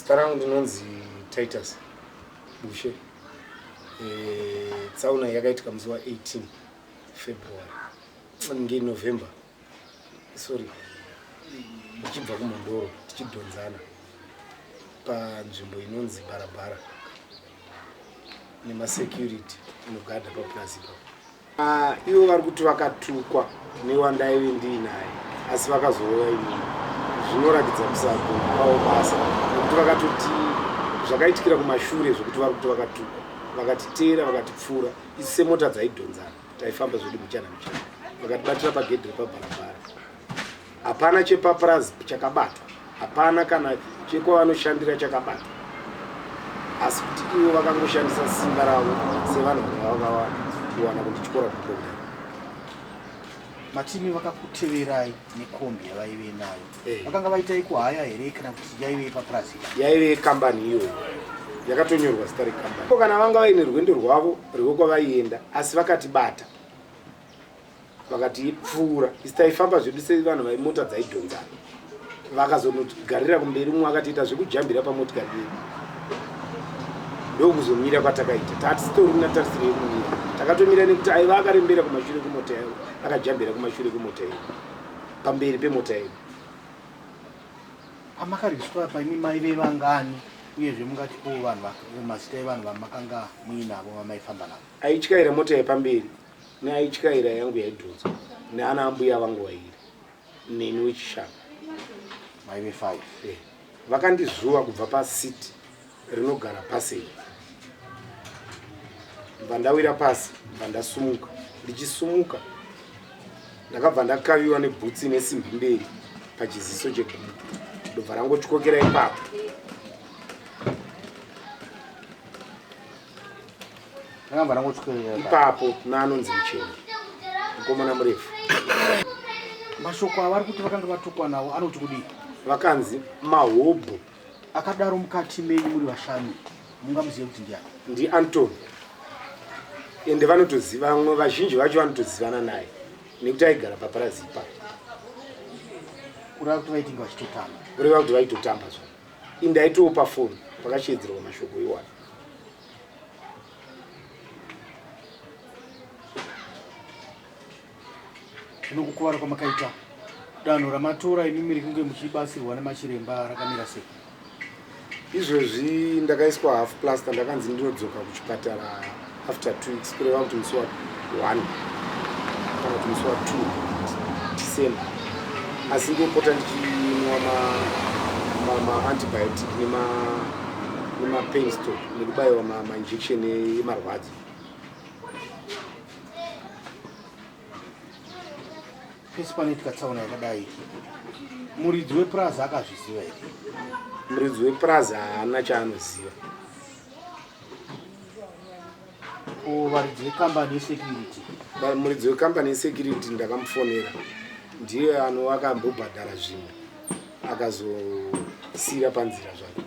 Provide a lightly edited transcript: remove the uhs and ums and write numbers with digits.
Starang ndinonzi VaTitus Bushe. Tsauna yakaitika musi wa 18 February. Nge November. Sorry. Tichibva kuMhondoro tichidhonzana panzvimbo inonzi barabara nemasecurity inogada paplazi ipapo. Ivo vari kuti vakatukwa newandaive ndiinaye asi vakazouya imi zvinoratidza kusagona kwavo basa nekuti vakatoti zvakaitikira kumashure zvokuti vari kuti vakatukwa vakatiteera vakatipfuura isi semota dzaidhonzana taifamba zvedu muchana muchana vakatibatira pagedhi repabarabara. Hapana chepapurazi chakabatwa, hapana kana chekwavanoshandira chakabatwa, asi kuti ivo vakangoshandisa simba ravo sevanhu vakawana kundityora kukonda. Matimi vakakuteverai nekombi yavaive nayo vakanga vaitai kuhaya here kana kuti yaive papurazi? Yaive kambani iyoyo yakatonyorwa zita rekambani. Kana vanga vaine rwendo rwavo rwekwavaienda asi vakatibata vakatipfuura isi taifamba zvedu sevanhu vaimota dzaidhonzana vakazonogarira kumberi mumwe akatiita zvekujambira pamotikari yedu ndokuzomira kwatakaita tatisitorina tarisiro yekumira takatomira nekuti aiva akarembera kumashure kwemota yavo akajambira kumashure kwemota yedu pamberi pemota yedu. Pamakariswa paimi maive vangani uyezve mungatipo vanhu mazita evanhu vamakanga muinavo vamaifamba navo? Aityaira mota yepamberi neaityaira yangu yaidhonzwa neana ambuya vangu vairi neni wechishanu maive 5. Vakandizuva kubva pasiti rinogara pasei bva ndawira pasi bva ndasumuka. Ndichisumuka ndakabva ndakaviwa nebhutsi nesimbi mberi pachiziso chegumbo ndobva rangotyokera ipapo. Ipapo naanonzi Mucheni mukomana murefu. Mashoko avari kuti vakanga vatukwa nawo anoti kudii? Vakanzi mahobho. Akadaro mukati menyu muri vashanu mungamuzive kuti ndiani? Ndi Antoni ende vanotoziva vamwe vazhinji vacho vanotozivana naye nekuti aigara papurazi ipapo. Kureva kuti vaitinga vachitotamba? Kureva kuti vaitotamba zvavo. Indaitopa foni pakachedzerwa mashoko iwani. Zvinokukuvara kwamakaita danho ramatora imimi rekunge muchibasirwa nemachiremba rakamira sei? Izvozvi ndakaiswa half plaster ndakanzi ndinodzoka kuchipatara after 2 weeks kureva kuti musi wa 1 kana kuti musi wa 2 December. Asi ndopota ndichinwa ma-antibiotic nema-pain stop nekubayiwa ma-injection emarwadzo. Pesi panoitika tsaona yakadai muridzi wepurazi akazviziva here? Muridzi wepurazi haana chaanoziva. Varidzi vekambani yesecurity? Muridzi wekambani yesecurity ndakamufonera ndiye akambobhadhara zvimwe akazosira panzira zvake.